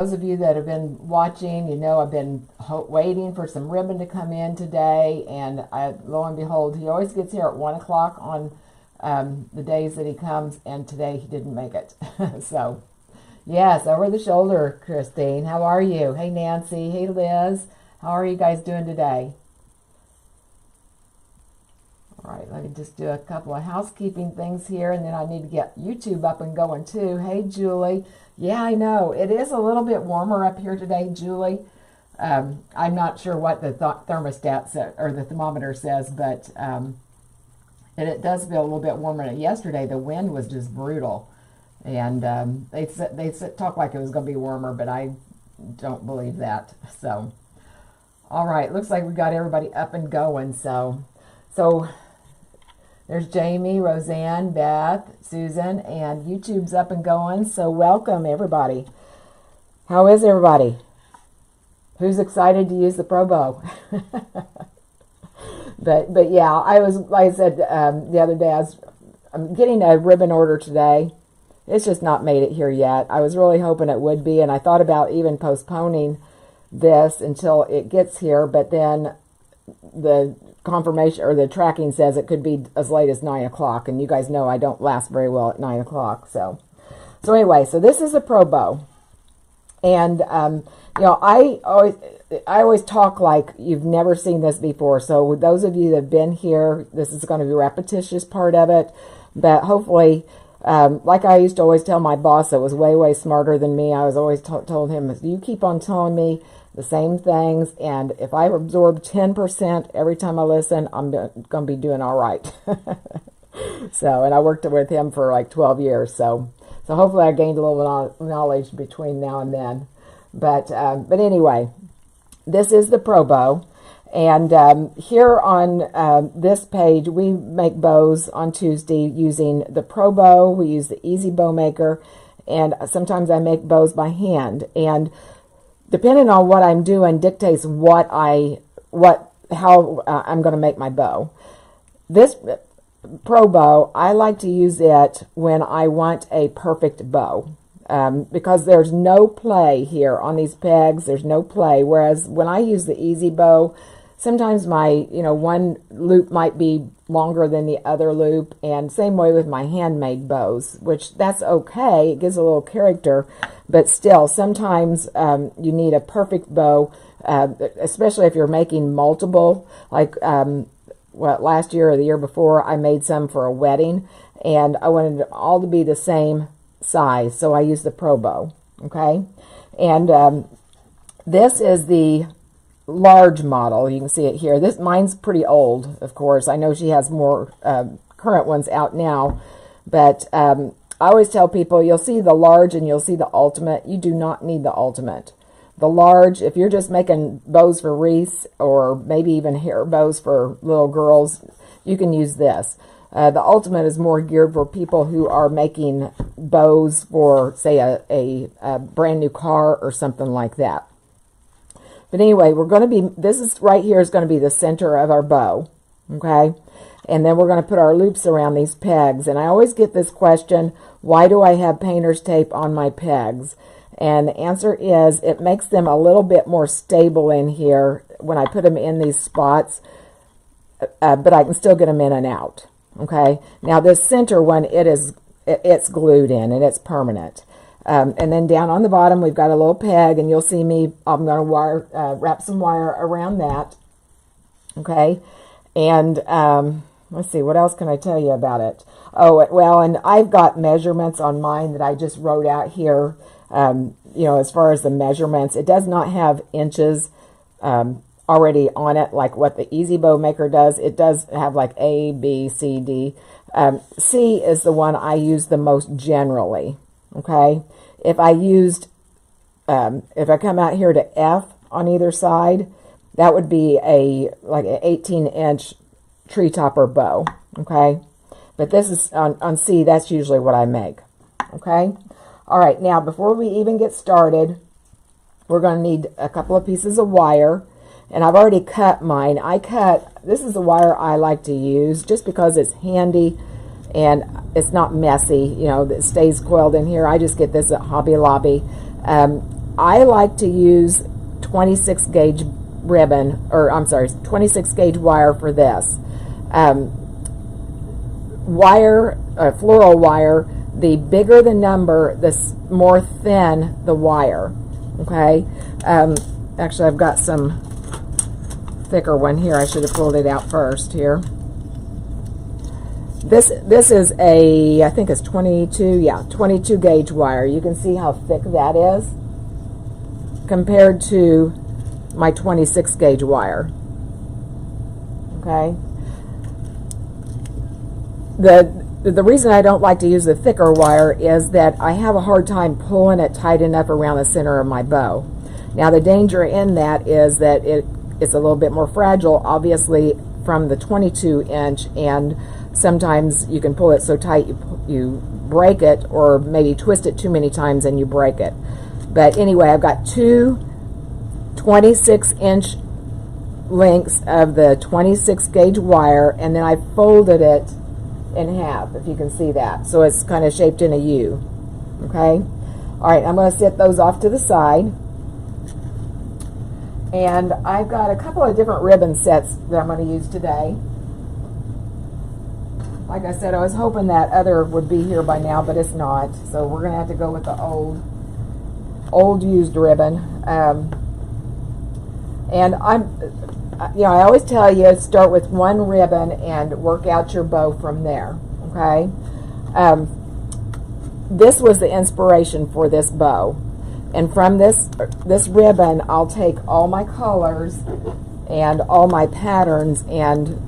Those of you that have been watching, you know I've been waiting for some ribbon to come in today, and lo and behold, he always gets here at 1 o'clock on the days that he comes, and today he didn't make it. So, yes, over the shoulder, Christine. How are you? Hey, Nancy. Hey, Liz. How are you guys doing today? All right, let me just do a couple of housekeeping things here, and then I need to get YouTube up and going too. Hey, Julie. Yeah, I know. It is a little bit warmer up here today, Julie. I'm not sure what the thermostat says, or the thermometer says, but it does feel a little bit warmer than yesterday. The wind was just brutal, and they talk like it was going to be warmer, but I don't believe that. So, all right, looks like we got everybody up and going. So there's Jamie, Roseanne, Beth, Susan, and YouTube's up and going. So welcome, everybody. How is everybody? Who's excited to use the Pro Bow? but yeah, I was, like I said the other day, I'm getting a ribbon order today. It's just not made it here yet. I was really hoping it would be, and I thought about even postponing this until it gets here, but then the confirmation or the tracking says it could be as late as 9 o'clock, and you guys know I don't last very well at 9 o'clock. So anyway, so this is a Pro Bow, and you know, I always talk like you've never seen this before. So with those of you that have been here, this is going to be a repetitious part of it, but hopefully, like I used to always tell my boss that was way smarter than me, I was always told him, you keep on telling me the same things, and if I absorb 10% every time I listen, I'm going to be doing all right. So, and I worked with him for like 12 years, so hopefully I gained a little knowledge between now and then. But anyway, this is the Pro Bow, and here on this page, we make bows on Tuesday using the Pro Bow. We use the Easy Bow Maker, and sometimes I make bows by hand, and depending on what I'm doing dictates how I'm going to make my bow. This Pro Bow, I like to use it when I want a perfect bow, because there's no play here on these pegs. There's no play. Whereas when I use the Easy Bow, sometimes my one loop might be longer than the other loop, and same way with my handmade bows, which that's okay. It gives a little character, but still, sometimes you need a perfect bow, especially if you're making multiple. Like last year or the year before, I made some for a wedding, and I wanted it all to be the same size, so I used the Pro Bow. Okay, and this is the large model. You can see it here. Mine's pretty old, of course. I know she has more current ones out now, but I always tell people, you'll see the large and you'll see the ultimate. You do not need the ultimate. The large, if you're just making bows for wreaths or maybe even hair bows for little girls, you can use this. The ultimate is more geared for people who are making bows for, say, a brand new car or something like that. But anyway, this is right here is going to be the center of our bow, okay? And then we're going to put our loops around these pegs. And I always get this question, why do I have painter's tape on my pegs? And the answer is, it makes them a little bit more stable in here when I put them in these spots, but I can still get them in and out, okay? Now this center one, it's glued in and it's permanent. And then down on the bottom, we've got a little peg, and you'll see me, I'm going to wrap some wire around that, okay? And let's see, what else can I tell you about it? Oh, well, and I've got measurements on mine that I just wrote out here, as far as the measurements. It does not have inches already on it like what the Easy Bow Maker does. It does have like A, B, C, D. C is the one I use the most generally. Okay, if I come out here to F on either side, that would be like an 18-inch tree topper bow. Okay, but this is on C. That's usually what I make. Okay, all right. Now before we even get started, we're going to need a couple of pieces of wire, and I've already cut mine. This is the wire I like to use just because it's handy and it's not messy, it stays coiled in here. I just get this at Hobby Lobby. I like to use 26 gauge ribbon, or I'm sorry, 26 gauge wire for this. Floral wire, the bigger the number, the more thin the wire. Okay. Actually, I've got some thicker one here. I should have pulled it out first here. This is a, I think it's 22 gauge wire. You can see how thick that is compared to my 26 gauge wire. Okay. The reason I don't like to use the thicker wire is that I have a hard time pulling it tight enough around the center of my bow. Now the danger in that is that it's a little bit more fragile, obviously, from the 22 inch, and sometimes you can pull it so tight you break it, or maybe twist it too many times and you break it. But anyway, I've got two 26 inch lengths of the 26 gauge wire, and then I folded it in half, if you can see that. So it's kind of shaped in a U. Okay? Alright, I'm going to set those off to the side. And I've got a couple of different ribbon sets that I'm going to use today. Like I said, I was hoping that other would be here by now, but it's not. So we're going to have to go with the old used ribbon. And I always tell you, start with one ribbon and work out your bow from there. Okay. This was the inspiration for this bow. And from this ribbon, I'll take all my colors and all my patterns and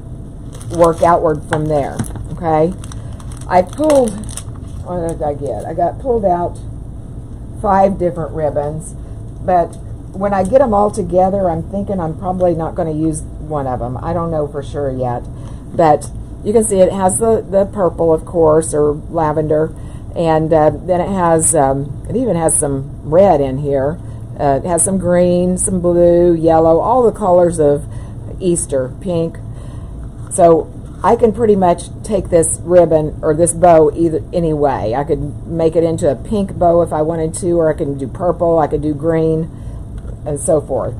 work outward from there. Okay, I pulled, what did I get? I got pulled out 5 different ribbons, but when I get them all together, I'm thinking I'm probably not going to use one of them. I don't know for sure yet, but you can see it has the purple, of course, or lavender. And then it has, it even has some red in here. It has some green, some blue, yellow, all the colors of Easter, pink. So I can pretty much take this ribbon or this bow any way. I could make it into a pink bow if I wanted to, or I can do purple, I could do green, and so forth.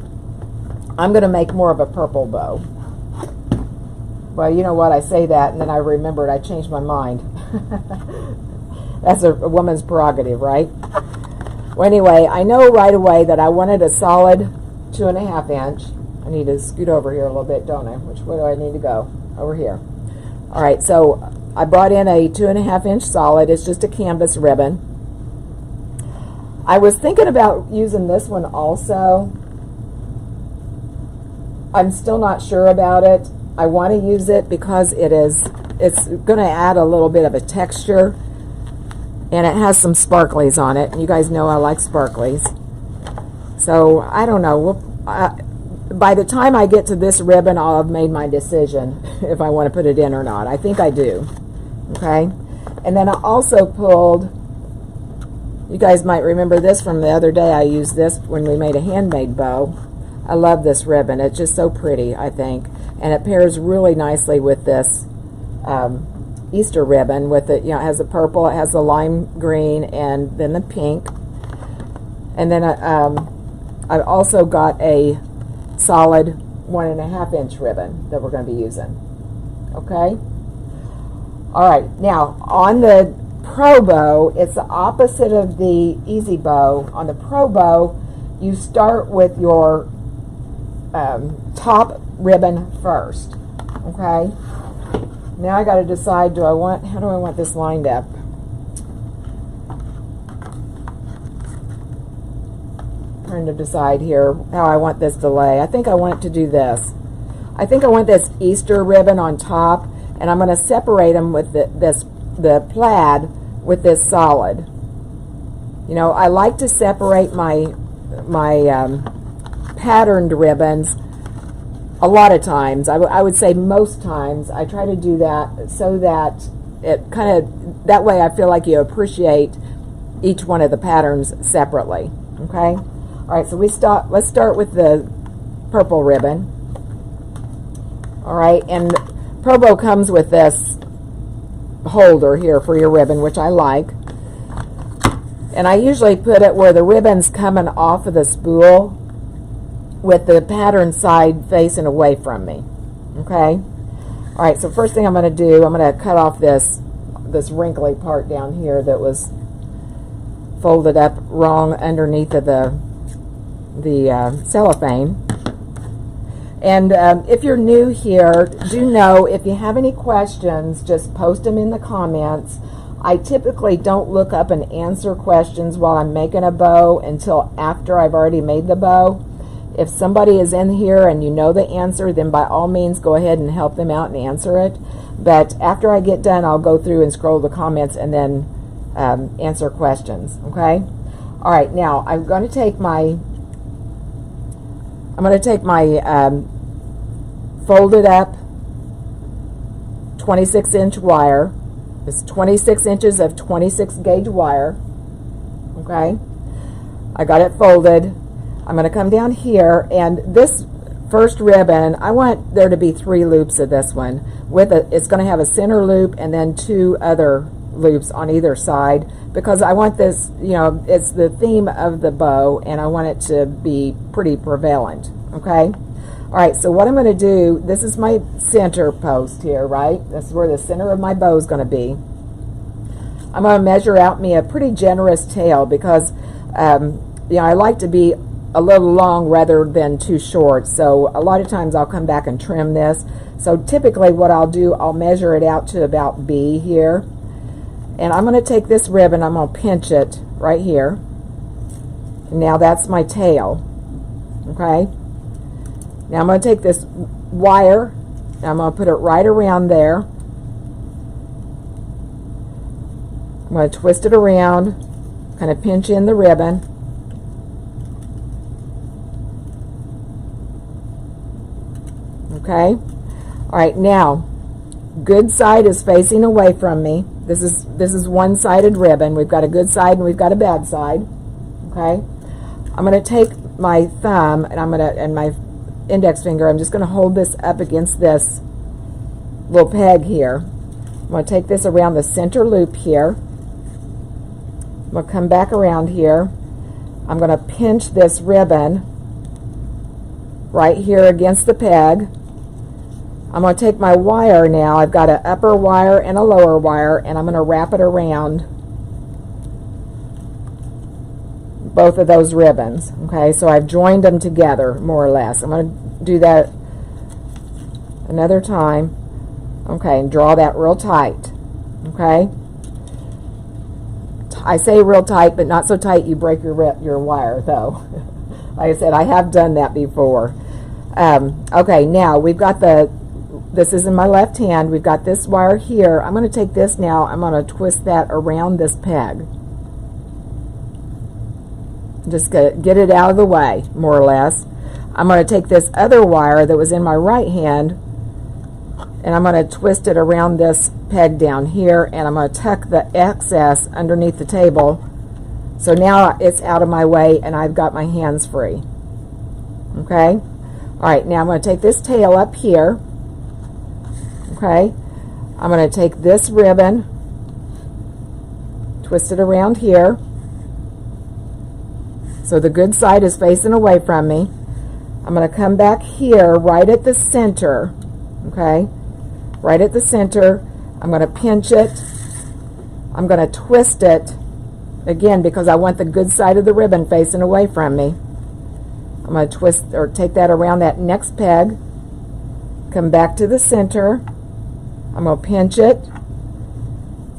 I'm going to make more of a purple bow. Well, you know what, I say that, and then I remembered I changed my mind. That's a woman's prerogative, right? Well, anyway, I know right away that I wanted a solid 2.5 inch. I need to scoot over here a little bit, don't I? Which way do I need to go? Over here. All right, so I brought in a 2.5 inch solid. It's just a canvas ribbon. I was thinking about using this one also. I'm still not sure about it. I want to use it because it's going to add a little bit of a texture. And it has some sparklies on it. And you guys know I like sparklies. So, I don't know. By the time I get to this ribbon, I'll have made my decision if I want to put it in or not. I think I do. Okay? And then I also pulled, you guys might remember this from the other day. I used this when we made a handmade bow. I love this ribbon. It's just so pretty, I think. And it pairs really nicely with this Easter ribbon with it. It has the purple, it has the lime green, and then the pink. And then I also got a solid 1.5 inch ribbon that we're going to be using. Okay? Alright, now on the Pro Bow, it's the opposite of the Easy Bow. On the Pro Bow, you start with your top ribbon first. Okay? Now I got to decide, how do I want this lined up? Trying to decide here how I want this to lay. I think I want it to do this. I think I want this Easter ribbon on top, and I'm going to separate them with the plaid with this solid. You know, I like to separate my patterned ribbons. A lot of times, I would say most times, I try to do that so that it that way I feel like you appreciate each one of the patterns separately. Okay? Alright, so let's start with the purple ribbon. Alright, and Pro Bow comes with this holder here for your ribbon, which I like. And I usually put it where the ribbon's coming off of the spool with the pattern side facing away from me. Okay? All right, so first thing I'm going to do, I'm going to cut off this wrinkly part down here that was folded up wrong underneath of the cellophane. And if you're new here, do know if you have any questions, just post them in the comments. I typically don't look up and answer questions while I'm making a bow until after I've already made the bow. If somebody is in here and you know the answer, then by all means go ahead and help them out and answer it. But after I get done, I'll go through and scroll the comments and then answer questions. Okay? All right. Now I'm going to take my folded up 26-inch wire. It's 26 inches of 26 gauge wire. Okay? I got it folded. I'm going to come down here, and this first ribbon, I want there to be 3 loops of this one. It's going to have a center loop and then 2 other loops on either side, because I want this, you know, it's the theme of the bow, and I want it to be pretty prevalent. Okay? All right, so what I'm going to do, this is my center post here, right? This is where the center of my bow is going to be. I'm going to measure out me a pretty generous tail because, you know, I like to be a little long rather than too short. So a lot of times I'll come back and trim this. So typically what I'll do, I'll measure it out to about B here. And I'm going to take this ribbon, I'm going to pinch it right here. Now that's my tail. Okay? Now I'm going to take this wire, and I'm going to put it right around there. I'm going to twist it around, kind of pinch in the ribbon. Okay? All right, now, good side is facing away from me. This is one-sided ribbon. We've got a good side and we've got a bad side. Okay? I'm going to take my thumb and my index finger, I'm just going to hold this up against this little peg here. I'm going to take this around the center loop here. I'm going to come back around here. I'm going to pinch this ribbon right here against the peg. I'm going to take my wire now. I've got an upper wire and a lower wire, and I'm going to wrap it around both of those ribbons. Okay, so I've joined them together more or less. I'm going to do that another time. Okay, and draw that real tight. Okay, I say real tight, but not so tight you break your wire though. Like I said, I have done that before. Okay, now we've got this is in my left hand. We've got this wire here. I'm going to take this now. I'm going to twist that around this peg. Just get it out of the way, more or less. I'm going to take this other wire that was in my right hand, and I'm going to twist it around this peg down here, and I'm going to tuck the excess underneath the table. So now it's out of my way, and I've got my hands free. Okay? All right, now I'm going to take this tail up here. Okay? I'm going to take this ribbon, twist it around here. So the good side is facing away from me. I'm going to come back here right at the center. Okay? Right at the center. I'm going to pinch it. I'm going to twist it again because I want the good side of the ribbon facing away from me. I'm going to twist or take that around that next peg. Come back to the center. I'm going to pinch it,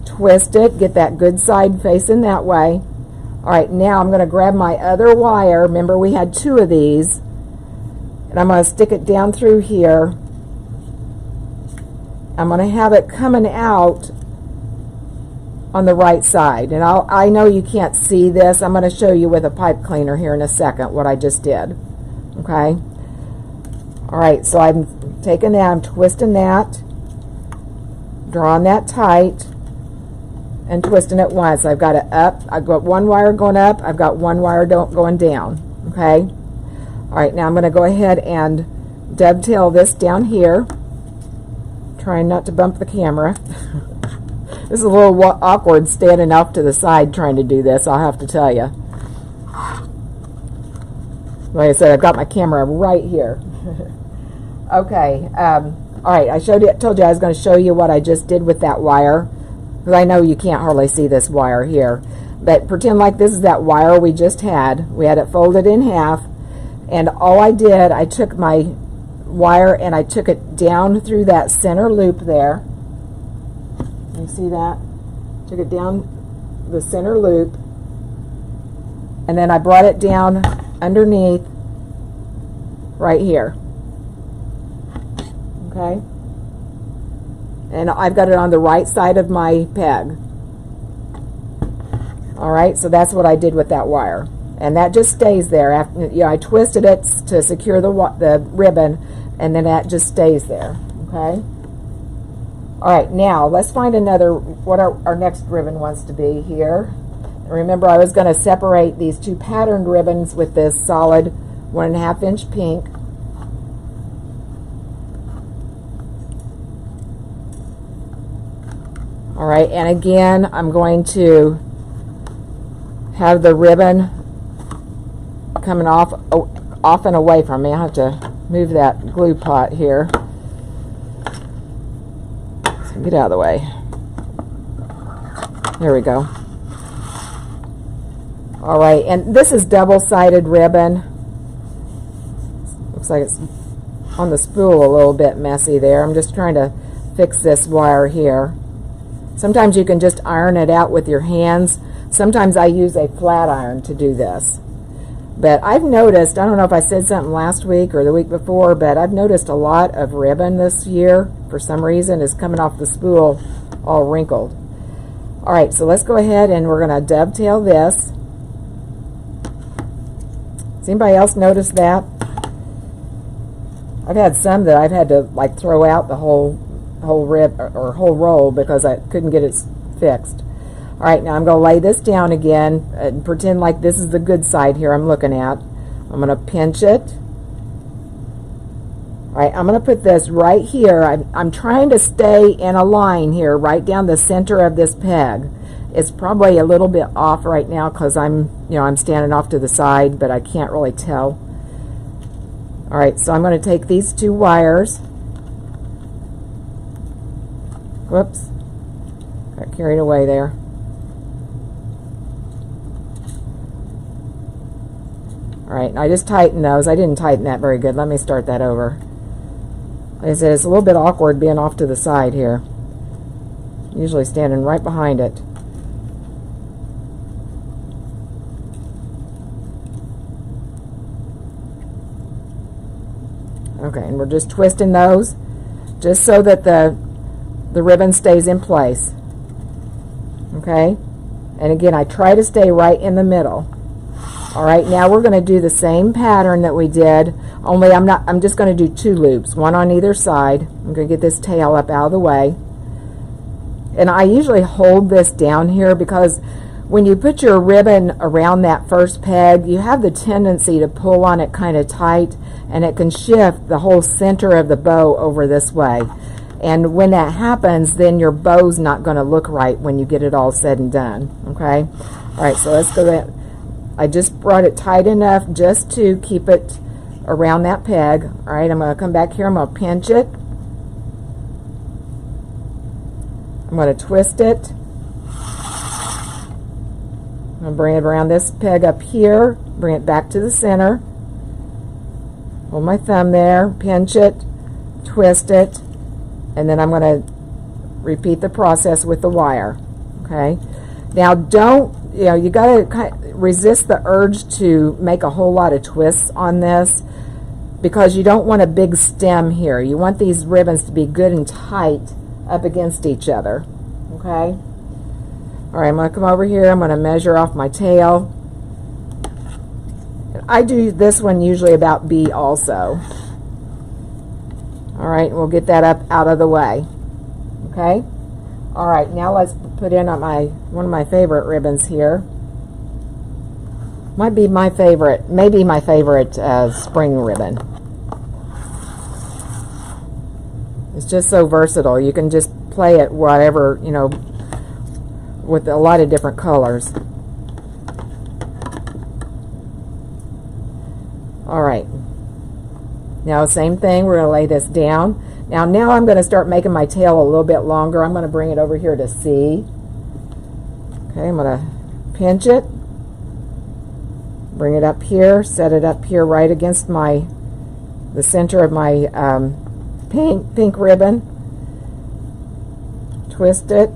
twist it, get that good side facing that way. All right, now I'm going to grab my other wire. Remember, we had 2 of these. And I'm going to stick it down through here. I'm going to have it coming out on the right side. And I know you can't see this. I'm going to show you with a pipe cleaner here in a second what I just did. Okay? All right, so I'm taking that, I'm twisting that, drawing that tight, and twisting it once. I've got it up. I've got one wire going up. I've got one wire going down. Okay? All right, now I'm going to go ahead and dovetail this down here. Trying not to bump the camera. This is a little awkward standing off to the side trying to do this, I'll have to tell you. Like I said, I've got my camera right here. Okay, all right, told you I was going to show you what I just did with that wire, because I know you can't hardly see this wire here. But pretend like this is that wire we just had. We had it folded in half, and all I did, I took my wire and I took it down through that center loop there. You see that? Took it down the center loop, and then I brought it down underneath right here. Okay? And I've got it on the right side of my peg. Alright, so that's what I did with that wire. And that just stays there. After, I twisted it to secure the ribbon, and then that just stays there. Okay? Alright, now let's find what our next ribbon wants to be here. Remember, I was going to separate these two patterned ribbons with this solid 1.5 inch pink. Alright, and again, I'm going to have the ribbon coming off and away from me. I have to move that glue pot here. So get out of the way. There we go. Alright, and this is double-sided ribbon. Looks like it's on the spool a little bit messy there. I'm just trying to fix this wire here. Sometimes you can just iron it out with your hands. Sometimes I use a flat iron to do this. But I've noticed, I don't know if I said something last week or the week before, but I've noticed a lot of ribbon this year, for some reason, is coming off the spool all wrinkled. Alright, so let's go ahead and we're going to dovetail this. Has anybody else noticed that? I've had some that I've had to like throw out the whole rib or whole roll because I couldn't get it fixed. Alright, now I'm going to lay this down again and pretend like this is the good side here I'm looking at. I'm going to pinch it. Alright, I'm going to put this right here. I'm trying to stay in a line here right down the center of this peg. It's probably a little bit off right now because I'm standing off to the side, but I can't really tell. Alright, so I'm going to take these two wires. Whoops. Got carried away there. Alright, and I just tightened those. I didn't tighten that very good. Let me start that over. Like I said, it's a little bit awkward being off to the side here. Usually standing right behind it. Okay, and we're just twisting those just so that the ribbon stays in place. Okay? And again, I try to stay right in the middle. Alright, now we're going to do the same pattern that we did, only I'm just going to do 2 loops, one on either side. I'm going to get this tail up out of the way. And I usually hold this down here because when you put your ribbon around that first peg, you have the tendency to pull on it kind of tight, and it can shift the whole center of the bow over this way. And when that happens, then your bow's not going to look right when you get it all said and done. Okay? Alright, so let's go there. I just brought it tight enough just to keep it around that peg. Alright, I'm going to come back here. I'm going to pinch it. I'm going to twist it. I'm going to bring it around this peg up here. Bring it back to the center. Hold my thumb there. Pinch it. Twist it. And then I'm going to repeat the process with the wire. Okay? Now you got to resist the urge to make a whole lot of twists on this because you don't want a big stem here. You want these ribbons to be good and tight up against each other. Okay? Alright, I'm going to come over here. I'm going to measure off my tail. I do this one usually about B also. Alright, we'll get that up out of the way. Okay? Alright, now let's put in one of my favorite ribbons here. Might be my favorite, maybe my favorite spring ribbon. It's just so versatile. You can just play it whatever, with a lot of different colors. All right. Now same thing, we're going to lay this down. Now I'm going to start making my tail a little bit longer. I'm going to bring it over here to C. Okay, I'm going to pinch it, bring it up here, set it up here right against the center of my pink ribbon. Twist it.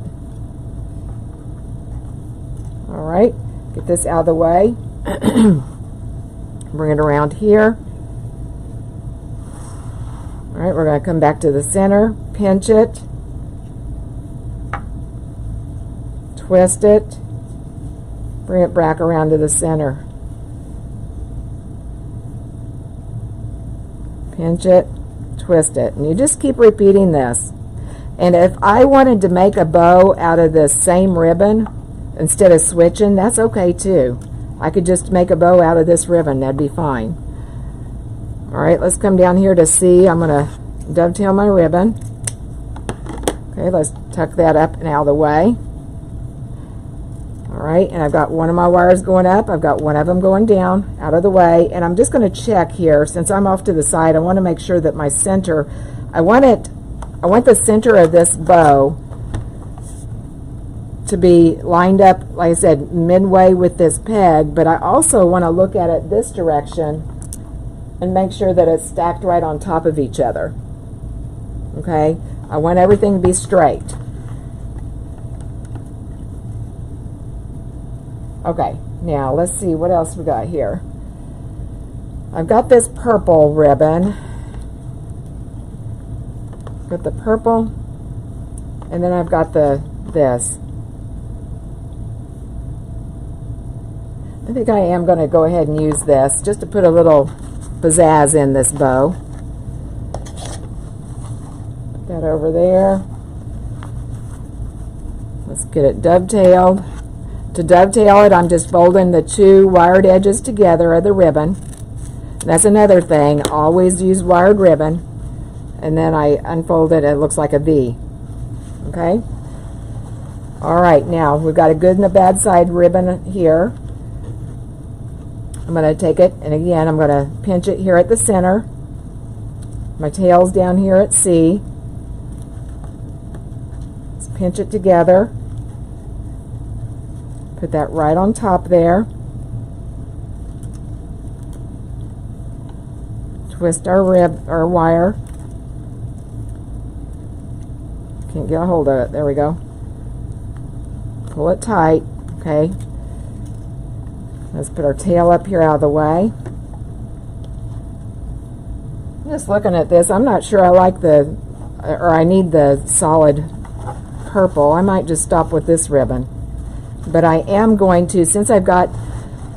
All right, get this out of the way. Bring it around here. All right, we're going to come back to the center, pinch it, twist it, bring it back around to the center. Pinch it, twist it, and you just keep repeating this. And if I wanted to make a bow out of this same ribbon instead of switching, that's okay too. I could just make a bow out of this ribbon, that'd be fine. All right, let's come down here to C. I'm going to dovetail my ribbon. Okay, let's tuck that up and out of the way. All right, and I've got one of my wires going up. I've got one of them going down, out of the way. And I'm just going to check here, since I'm off to the side, I want to make sure that my center, I want the center of this bow to be lined up, like I said, midway with this peg, but I also want to look at it this direction and make sure that it's stacked right on top of each other. Okay, I want everything to be straight. Okay, now let's see what else we got here. I've got this purple ribbon. Got the purple, and then I've got this. I think I am going to go ahead and use this just to put a little pizzazz in this bow. Put that over there. Let's get it dovetailed. To dovetail it, I'm just folding the two wired edges together of the ribbon. And that's another thing, always use wired ribbon. And then I unfold it, it looks like a V. Okay? All right, now we've got a good and a bad side ribbon here. I'm going to take it, and again, I'm going to pinch it here at the center. My tail's down here at C. Let's pinch it together. Put that right on top there. Twist our wire. Can't get a hold of it. There we go. Pull it tight. Okay. Let's put our tail up here out of the way. Just looking at this, I'm not sure I like I need the solid purple. I might just stop with this ribbon. But I am going to, since I've got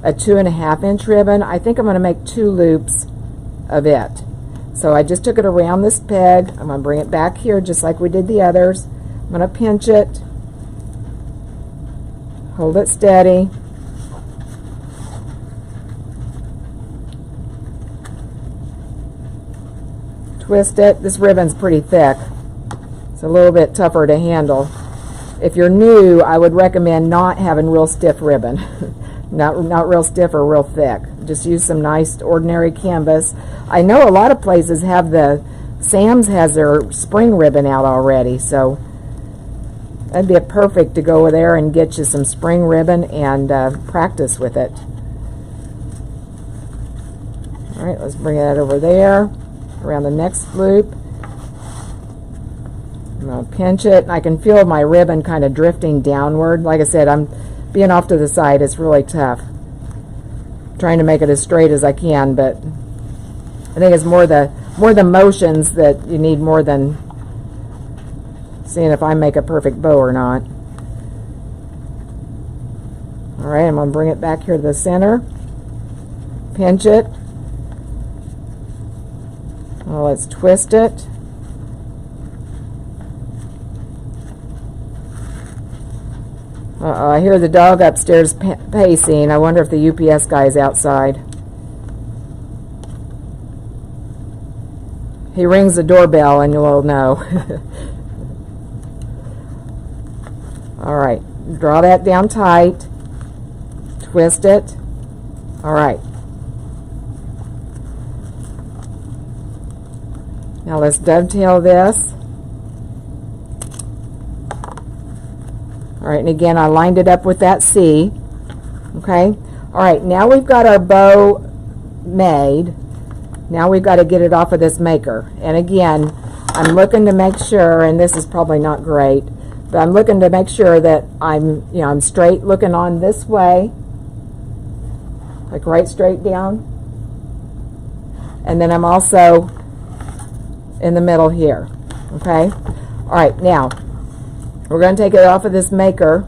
a 2.5 inch ribbon, I think I'm going to make 2 loops of it. So I just took it around this peg. I'm going to bring it back here just like we did the others. I'm going to pinch it, hold it steady. Twist it. This ribbon's pretty thick. It's a little bit tougher to handle. If you're new, I would recommend not having real stiff ribbon. not real stiff or real thick. Just use some nice ordinary canvas. I know a lot of places have Sam's has their spring ribbon out already, so that'd be perfect to go there and get you some spring ribbon and practice with it. All right, let's bring that over there, around the next loop. I'm going to pinch it, and I can feel my ribbon kind of drifting downward. Like I said, I'm being off to the side. It's really tough. Trying to make it as straight as I can, but I think it's more the motions that you need more than seeing if I make a perfect bow or not. All right, I'm going to bring it back here to the center. Pinch it. Well, let's twist it. I hear the dog upstairs pacing. I wonder if the UPS guy is outside. He rings the doorbell and you'll know. All right, draw that down tight, twist it. All right. Now let's dovetail this. All right, and again, I lined it up with that C. Okay. All right, now we've got our bow made. Now we've got to get it off of this maker. And again, I'm looking to make sure, and this is probably not great, but I'm looking to make sure that I'm straight looking on this way, like right straight down. And then I'm also in the middle here. Okay. All right, now we're going to take it off of this maker,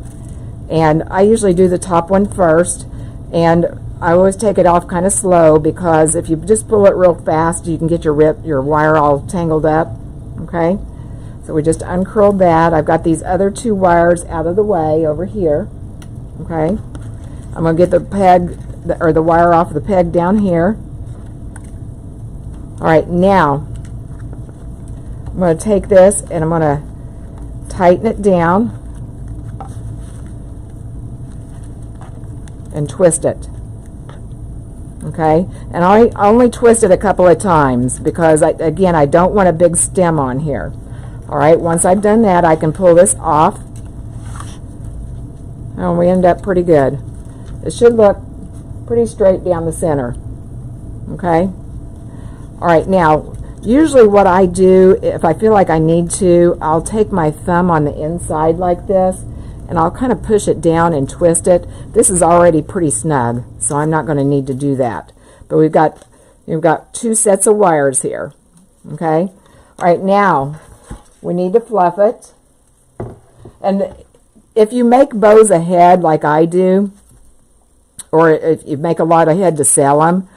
and I usually do the top one first, and I always take it off kind of slow, because if you just pull it real fast, you can get your wire all tangled up. Okay, so we just uncurled that. I've got these other two wires out of the way over here. Okay, I'm going to get the peg or the wire off the peg down here. All right, now I'm going to take this and I'm going to tighten it down and twist it. Okay, and I only twist it a couple of times because again, I don't want a big stem on here. All right, once I've done that, I can pull this off, and we end up pretty good. It should look pretty straight down the center. Okay. All right, now usually what I do, if I feel like I need to, I'll take my thumb on the inside like this, and I'll kind of push it down and twist it. This is already pretty snug, so I'm not going to need to do that. But we've got two sets of wires here. Okay. All right, now we need to fluff it. And if you make bows ahead like I do, or if you make a lot ahead to sell them,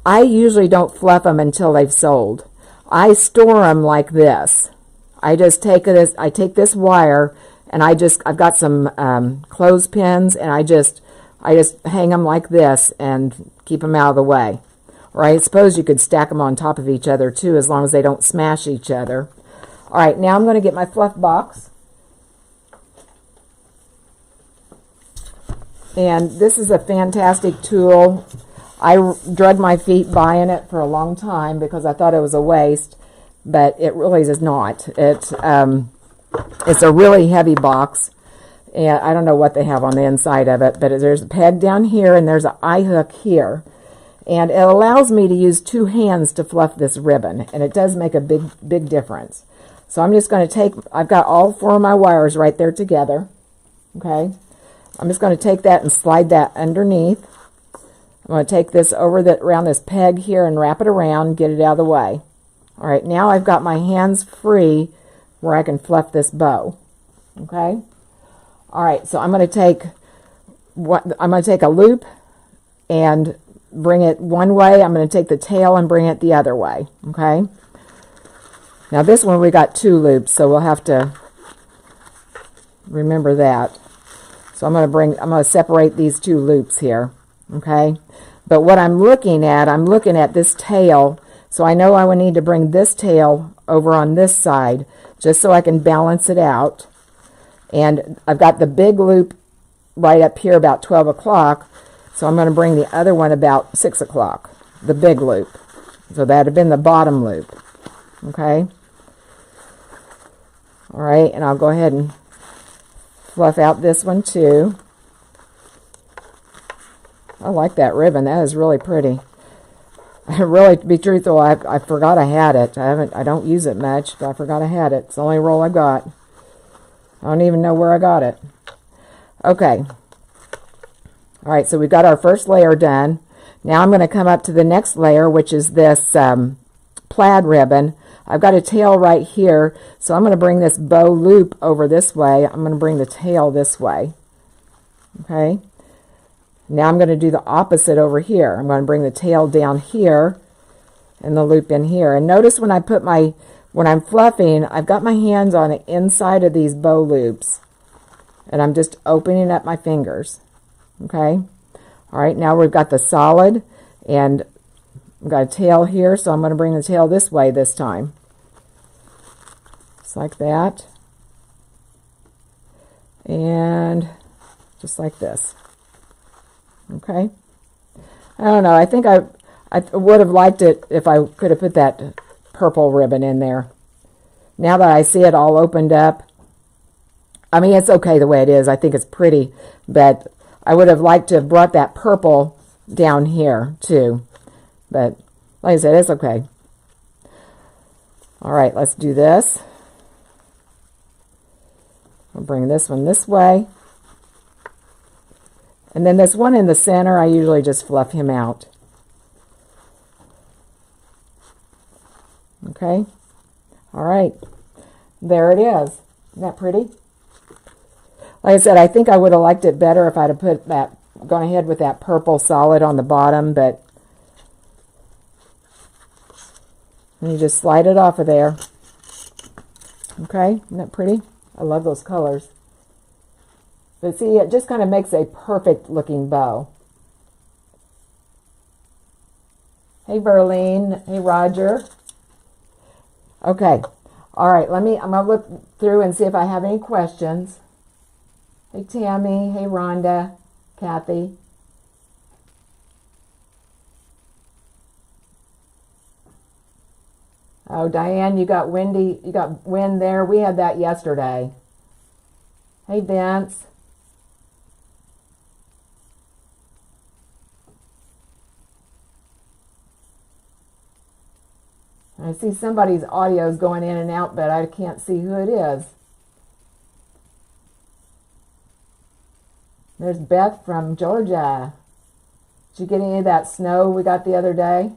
I usually don't fluff them until they've sold. I store them like this. I just take this. I take this wire, and I've got some clothespins, and I just hang them like this and keep them out of the way. Or I suppose you could stack them on top of each other too, as long as they don't smash each other. All right, now I'm going to get my fluff box. And this is a fantastic tool. I drug my feet buying it for a long time because I thought it was a waste, but it really is not. It's a really heavy box, and I don't know what they have on the inside of it, but there's a peg down here and there's an eye hook here, and it allows me to use two hands to fluff this ribbon, and it does make a big difference. So I'm just going to I've got all four of my wires right there together. Okay, I'm just going to take that and slide that underneath. I'm going to take this around this peg here and wrap it around, get it out of the way. All right, now I've got my hands free where I can fluff this bow. Okay. All right, so I'm going to take a loop and bring it one way. I'm going to take the tail and bring it the other way. Okay. Now this one we got two loops, so we'll have to remember that. So I'm going to separate these two loops here. Okay. But what I'm looking at this tail, so I know I would need to bring this tail over on this side just so I can balance it out. And I've got the big loop right up here about 12 o'clock, so I'm going to bring the other one about 6 o'clock, the big loop. So that would have been the bottom loop. Okay. All right, and I'll go ahead and fluff out this one too. I like that ribbon. That is really pretty. Really, to be truthful, I forgot I had it. I don't use it much, but I forgot I had it. It's the only roll I got. I don't even know where I got it. Okay. All right, so we've got our first layer done. Now I'm going to come up to the next layer, which is this plaid ribbon. I've got a tail right here, so I'm going to bring this bow loop over this way. I'm going to bring the tail this way. Okay. Now I'm going to do the opposite over here. I'm going to bring the tail down here and the loop in here. And notice when I'm fluffing, I've got my hands on the inside of these bow loops, and I'm just opening up my fingers. Okay. All right. Now we've got the solid, and I've got a tail here, so I'm going to bring the tail this way this time. Just like that. And just like this. Okay. I don't know. I think I would have liked it if I could have put that purple ribbon in there. Now that I see it all opened up, I mean, it's okay the way it is. I think it's pretty, but I would have liked to have brought that purple down here too. But like I said, it's okay. All right, let's do this. I'll bring this one this way. And then this one in the center, I usually just fluff him out. Okay. All right. There it is. Isn't that pretty? Like I said, I think I would have liked it better if I'd have put that, gone ahead with that purple solid on the bottom, but and you just slide it off of there. Okay. Isn't that pretty? I love those colors. But see, it just kind of makes a perfect looking bow. Hey, Verlene. Hey, Roger. Okay. All right. I'm going to look through and see if I have any questions. Hey, Tammy. Hey, Rhonda. Kathy. Oh, Diane, you got windy. You got wind there. We had that yesterday. Hey, Vince. I see somebody's audio is going in and out, but I can't see who it is. There's Beth from Georgia. Did you get any of that snow we got the other day?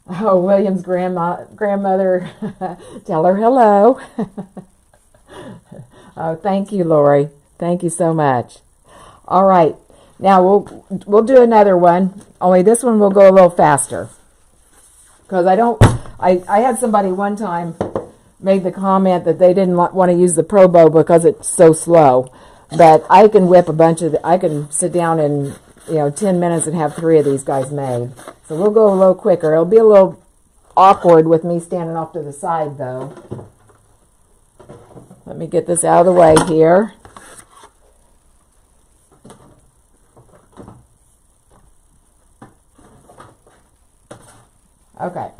Oh, William's grandmother. Tell her hello. Oh, thank you, Lori. Thank you so much. All right. Now we'll do another one. Only this one will go a little faster. Because I had somebody one time made the comment that they didn't want to use the Pro Bow because it's so slow. But I can whip a bunch of I can sit down in 10 minutes and have 3 of these guys made. So we'll go a little quicker. It'll be a little awkward with me standing off to the side though. Let me get this out of the way here. Okay,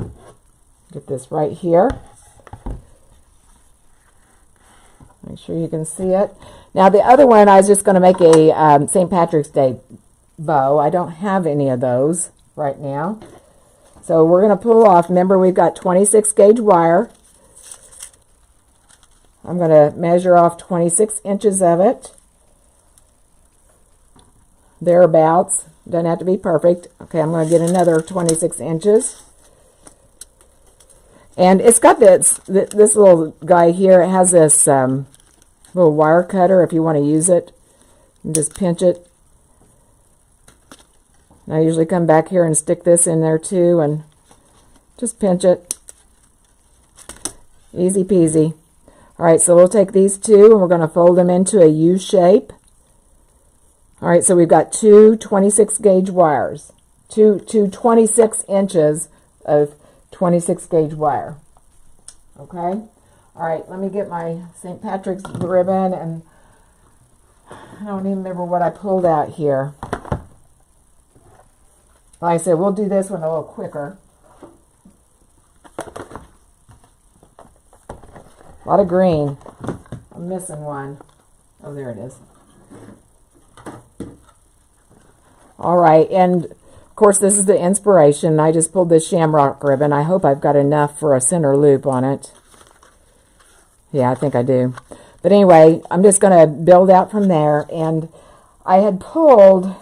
get this right here. Make sure you can see it. Now the other one, I was just going to make a St. Patrick's Day bow. I don't have any of those right now. So we're going to pull off. Remember, we've got 26 gauge wire. I'm going to measure off 26 inches of it. Thereabouts. Doesn't have to be perfect. Okay, I'm going to get another 26 inches. And it's got this little guy here. It has this little wire cutter if you want to use it. And just pinch it. And I usually come back here and stick this in there too and just pinch it. Easy peasy. All right, so we'll take these two and we're going to fold them into a U shape. All right, so we've got two 26 gauge wires. Two 26 inches of 26 gauge wire. Okay? All right, let me get my St. Patrick's ribbon, and I don't even remember what I pulled out here. Like I said, we'll do this one a little quicker. A lot of green. I'm missing one. Oh, there it is. All right, and of course, this is the inspiration. I just pulled this Shamrock Ribbon. I hope I've got enough for a center loop on it. Yeah, I think I do. But anyway, I'm just going to build out from there. And I had pulled,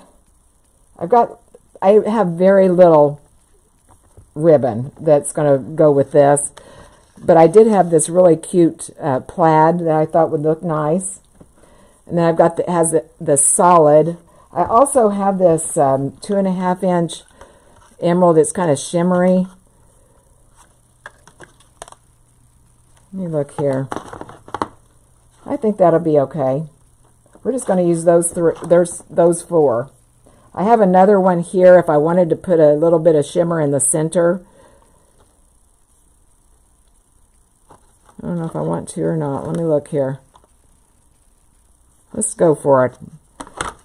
I have very little ribbon that's going to go with this. But I did have this really cute plaid that I thought would look nice. And then I've got has the solid. I also have this 2.5 inch emerald. It's kind of shimmery. Let me look here. I think that'll be okay. We're just going to use those those 4. I have another one here if I wanted to put a little bit of shimmer in the center. I don't know if I want to or not. Let me look here. Let's go for it.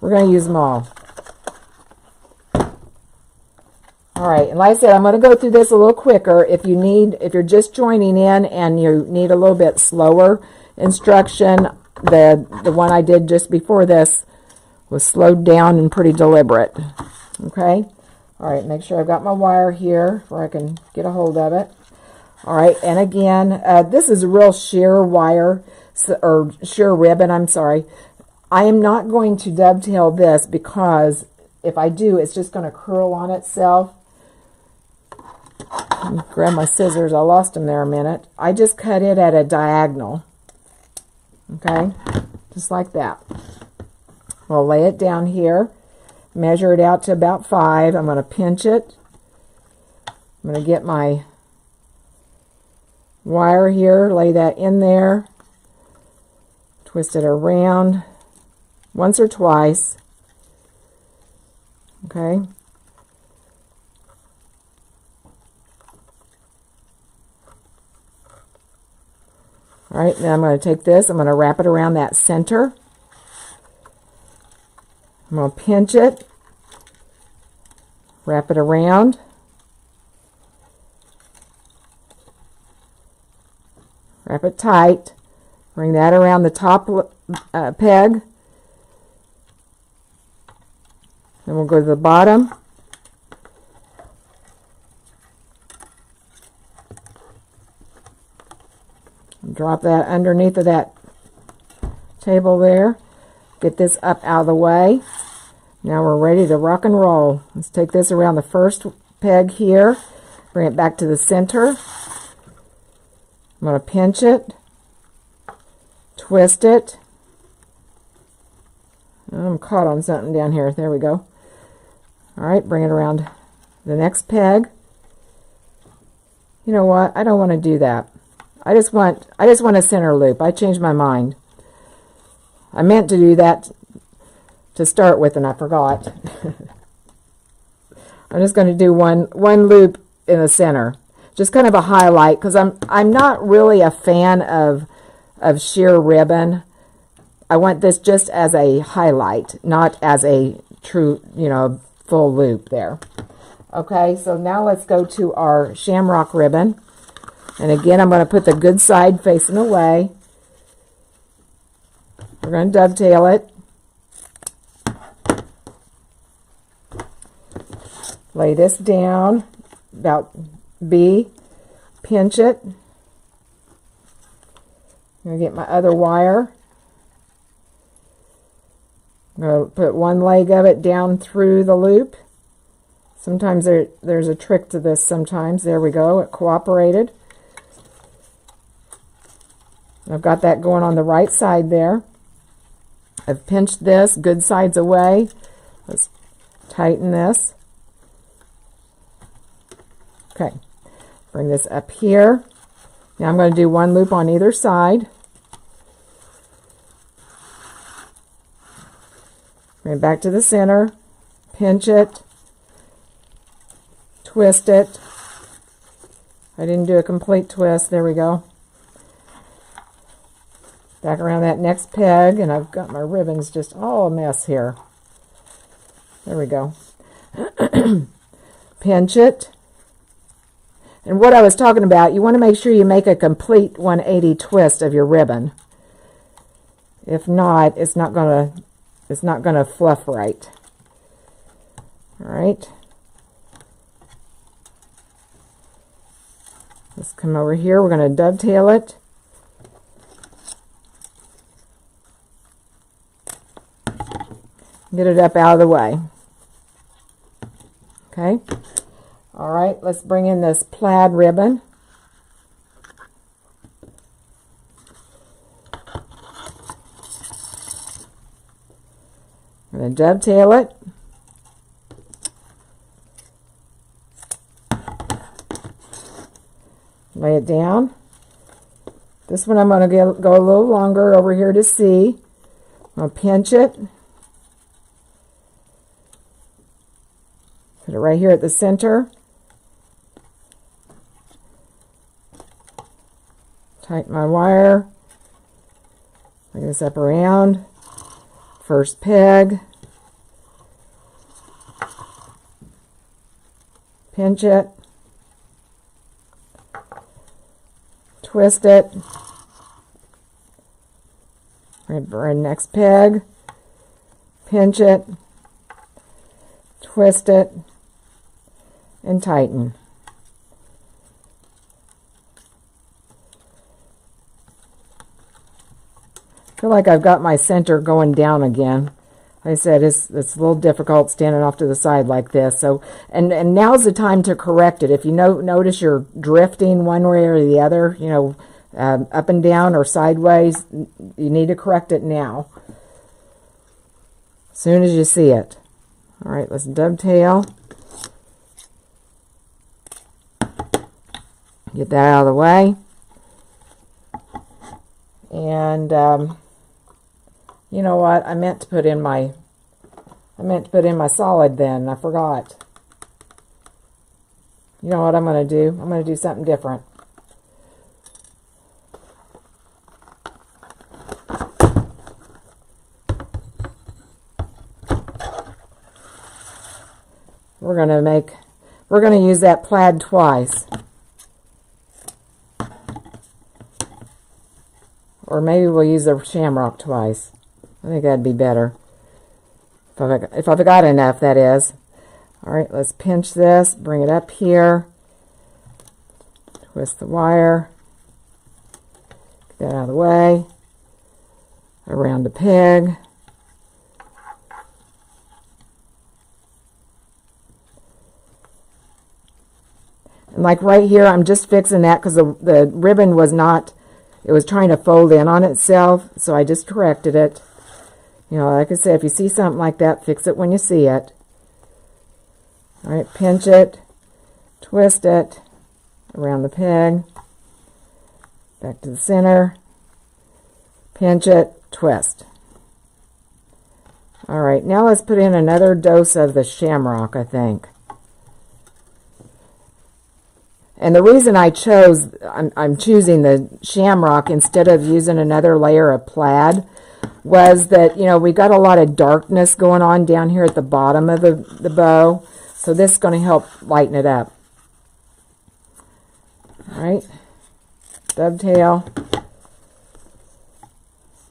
We're going to use them all. All right, and like I said, I'm going to go through this a little quicker. If you're just joining in and you need a little bit slower instruction, the one I did just before this was slowed down and pretty deliberate. Okay? All right, make sure I've got my wire here where I can get a hold of it. All right, and again, this is a real sheer wire, or sheer ribbon, I'm sorry. I am not going to dovetail this because if I do, it's just going to curl on itself. Let me grab my scissors. I lost them there a minute. I just cut it at a diagonal. Okay, just like that. I'll lay it down here, measure it out to about 5. I'm going to pinch it. I'm going to get my wire here, lay that in there, twist it around once or twice. Okay. All right, now I'm going to take this, I'm going to wrap it around that center. I'm going to pinch it, wrap it around. Wrap it tight. Bring that around the top peg. Then we'll go to the bottom. Drop that underneath of that table there. Get this up out of the way. Now we're ready to rock and roll. Let's take this around the first peg here. Bring it back to the center. I'm going to pinch it, twist it. I'm caught on something down here. There we go. All right, bring it around the next peg. You know what? I don't want to do that. I just want a center loop. I changed my mind. I meant to do that to start with, and I forgot. I'm just going to do one loop in the center. Just kind of a highlight, because I'm not really a fan of sheer ribbon. I want this just as a highlight, not as a true, full loop there. Okay, so now let's go to our shamrock ribbon. And again, I'm going to put the good side facing away. We're going to dovetail it. Lay this down about B, pinch it. I'm going to get my other wire. I'm going to put one leg of it down through the loop. Sometimes there's a trick to this sometimes. There we go. It cooperated. I've got that going on the right side there. I've pinched this, good sides away. Let's tighten this. Okay, bring this up here. Now I'm going to do one loop on either side. Bring it back to the center, pinch it, twist it. I didn't do a complete twist. There we go. Back around that next peg, and I've got my ribbons just all a mess here. There we go. Pinch it. And what I was talking about, you want to make sure you make a complete 180 twist of your ribbon. If not, it's not gonna fluff right. All right. Let's come over here. We're going to dovetail it. Get it up out of the way. Okay. All right, let's bring in this plaid ribbon. I'm going to dovetail it. Lay it down. This one I'm going to go a little longer over here to C. I'm going to pinch it. Put it right here at the center. Tighten my wire. Bring this up around. First peg. Pinch it. Twist it. Bring next peg. Pinch it. Twist it. And tighten. I feel like I've got my center going down again. Like I said, it's a little difficult standing off to the side like this. So, and now's the time to correct it. If you notice you're drifting one way or the other, you know, up and down or sideways, you need to correct it now. As soon as you see it. All right, let's dovetail. Get that out of the way. And you know what? I meant to put in my solid then. I forgot. You know what I'm going to do? I'm going to do something different. We're going to use that plaid twice. Or maybe we'll use the shamrock twice. I think that'd be better. If I've got enough, that is. All right, let's pinch this, bring it up here. Twist the wire. Get that out of the way. Around the peg. And like right here, I'm just fixing that because the ribbon was not, it was trying to fold in on itself, so I just corrected it. You know, like I said, if you see something like that, fix it when you see it. All right, pinch it, twist it around the peg, back to the center, pinch it, twist. All right, now let's put in another dose of the shamrock, I think. And the reason I chose, I'm choosing the shamrock instead of using another layer of plaid was that, you know, we got a lot of darkness going on down here at the bottom of the bow. So this is going to help lighten it up. All right. Dovetail.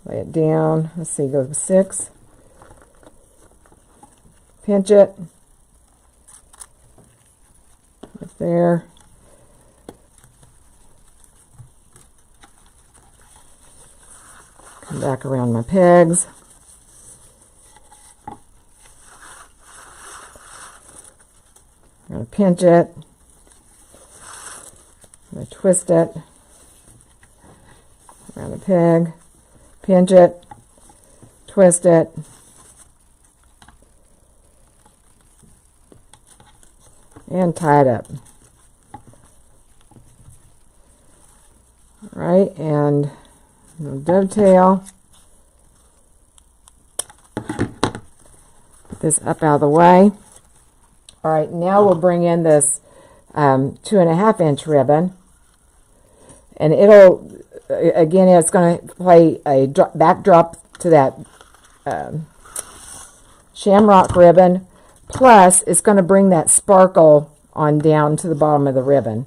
Lay it down. Let's see, go to 6. Pinch it. Right there. Come back around my pegs. I'm going to pinch it. I'm going to twist it around the peg. Pinch it. Twist it. And tie it up. All right, and dovetail. Put this up out of the way. All right, now we'll bring in this 2.5 inch ribbon, and it'll, again, it's going to play a backdrop to that shamrock ribbon, plus it's going to bring that sparkle on down to the bottom of the ribbon,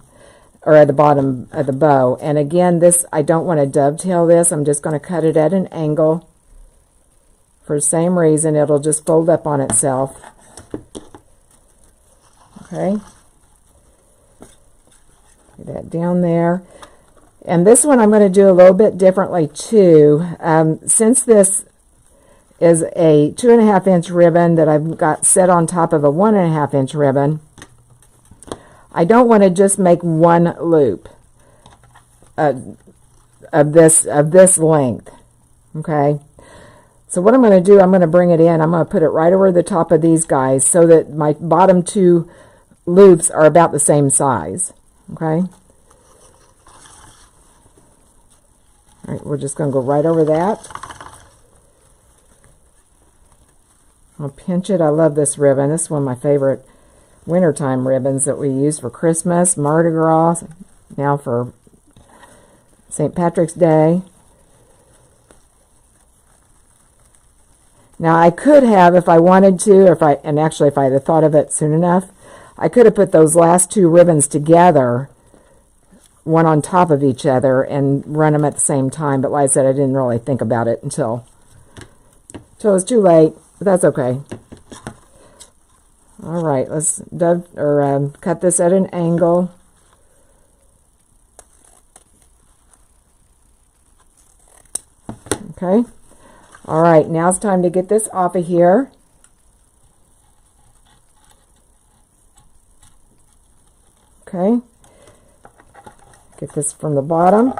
or at the bottom of the bow. And again, this, I don't want to dovetail this. I'm just going to cut it at an angle. For the same reason, it'll just fold up on itself. Okay. Get that down there. And this one I'm going to do a little bit differently too. Since this is a 2.5 inch ribbon that I've got set on top of a 1.5 inch ribbon, I don't want to just make one loop of this length. Okay. So what I'm going to do, I'm going to bring it in. I'm going to put it right over the top of these guys so that my bottom 2 loops are about the same size. Okay. All right, we're just going to go right over that. I'll pinch it. I love this ribbon. This is one of my favorite wintertime ribbons that we use for Christmas, Mardi Gras, now for St. Patrick's Day. Now I could have, if I wanted to, and actually if I had thought of it soon enough, I could have put those last two ribbons together, one on top of each other, and run them at the same time. But like I said, I didn't really think about it until it was too late. But that's okay. All right, let's cut this at an angle. Okay. All right, now it's time to get this off of here. Okay. Get this from the bottom.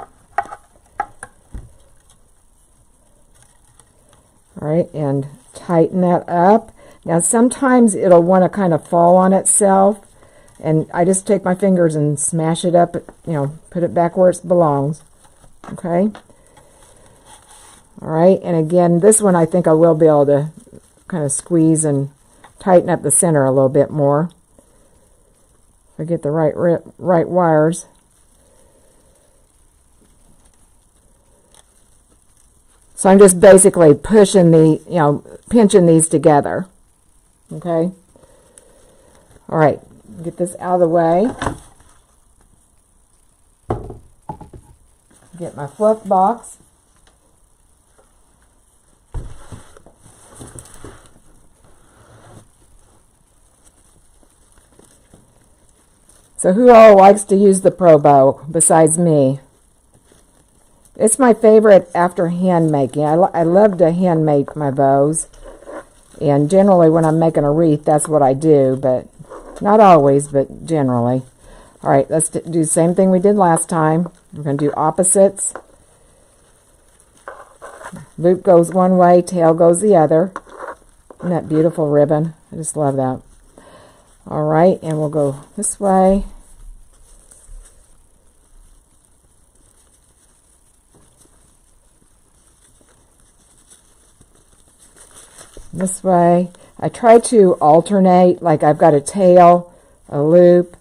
All right, and tighten that up. Now sometimes it'll want to kind of fall on itself, and I just take my fingers and smash it up, you know, put it back where it belongs. Okay. All right, and again, this one I think I will be able to kind of squeeze and tighten up the center a little bit more. If I get the right wires. So I'm just basically pushing pinching these together. Okay. All right, get this out of the way. Get my Fluff Box. So who all likes to use the Pro Bow besides me? It's my favorite after hand making. I love to hand make my bows. And generally when I'm making a wreath, that's what I do. But not always, but generally. All right, let's do the same thing we did last time. We're going to do opposites. Loop goes one way, tail goes the other. Isn't that beautiful ribbon? I just love that. All right, and we'll go this way. This way. I try to alternate, like I've got a tail, a loop.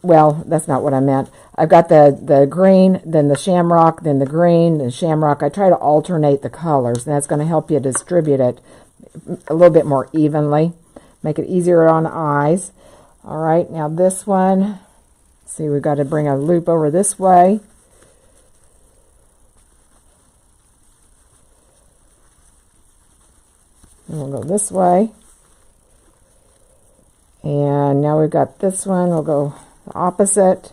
Well, that's not what I meant. I've got the green, then the shamrock, then the green, the shamrock. I try to alternate the colors, and that's going to help you distribute it a little bit more evenly. Make it easier on the eyes. All right, now this one, see, we've got to bring a loop over this way. And we'll go this way. And now we've got this one. We'll go the opposite.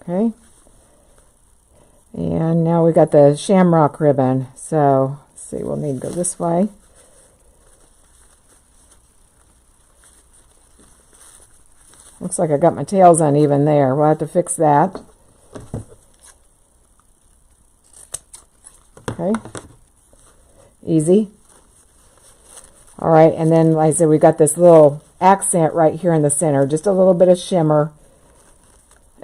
Okay. And now we got the Shamrock Ribbon. So, let's see, we'll need to go this way. Looks like I got my tails uneven there. We'll have to fix that. Okay. Easy. All right, and then, like I said, we got this little accent right here in the center. Just a little bit of shimmer.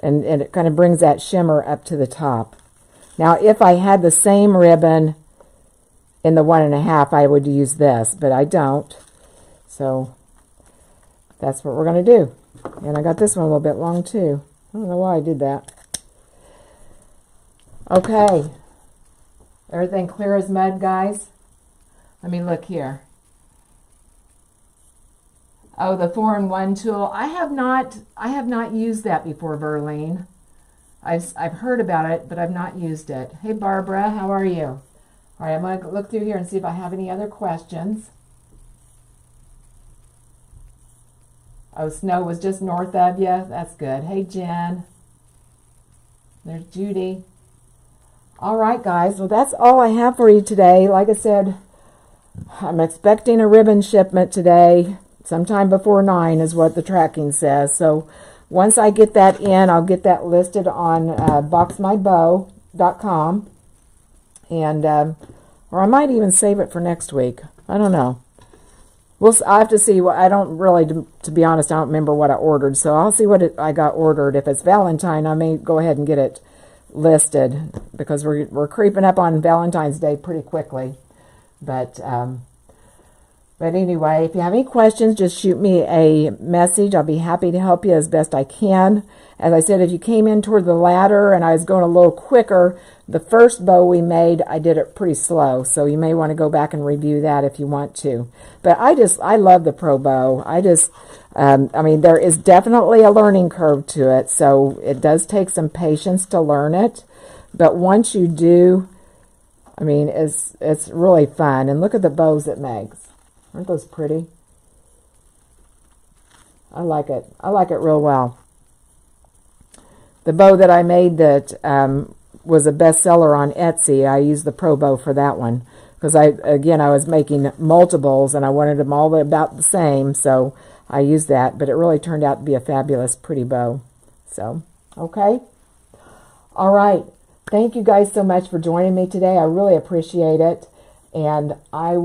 And it kind of brings that shimmer up to the top. Now, if I had the same ribbon in the 1.5, I would use this, but I don't. So that's what we're going to do. And I got this one a little bit long too. I don't know why I did that. Okay. Everything clear as mud, guys? Let me look here. Oh, the 4-in-1 tool. I have not used that before, Verlene. I've heard about it, but I've not used it. Hey, Barbara, how are you? All right, I'm going to look through here and see if I have any other questions. Oh, snow was just north of you. That's good. Hey, Jen. There's Judy. All right, guys. Well, that's all I have for you today. Like I said, I'm expecting a ribbon shipment today. Sometime before 9 is what the tracking says. So once I get that in, I'll get that listed on boxmybow.com. And, or I might even save it for next week. I don't know. I have to see. I don't really, to be honest, I don't remember what I ordered. So I'll see what I got ordered. If it's Valentine, I may go ahead and get it listed because we're creeping up on Valentine's Day pretty quickly. But But anyway, if you have any questions, just shoot me a message. I'll be happy to help you as best I can. As I said, if you came in toward the ladder and I was going a little quicker, the first bow we made, I did it pretty slow. So you may want to go back and review that if you want to. But I love the Pro Bow. I mean, there is definitely a learning curve to it. So it does take some patience to learn it. But once you do, I mean, it's really fun. And look at the bows it makes. Aren't those pretty? I like it. I like it real well. The bow that I made that was a bestseller on Etsy, I used the Pro Bow for that one. Because I was making multiples and I wanted them all about the same. So I used that. But it really turned out to be a fabulous, pretty bow. So, okay. All right. Thank you guys so much for joining me today. I really appreciate it. And I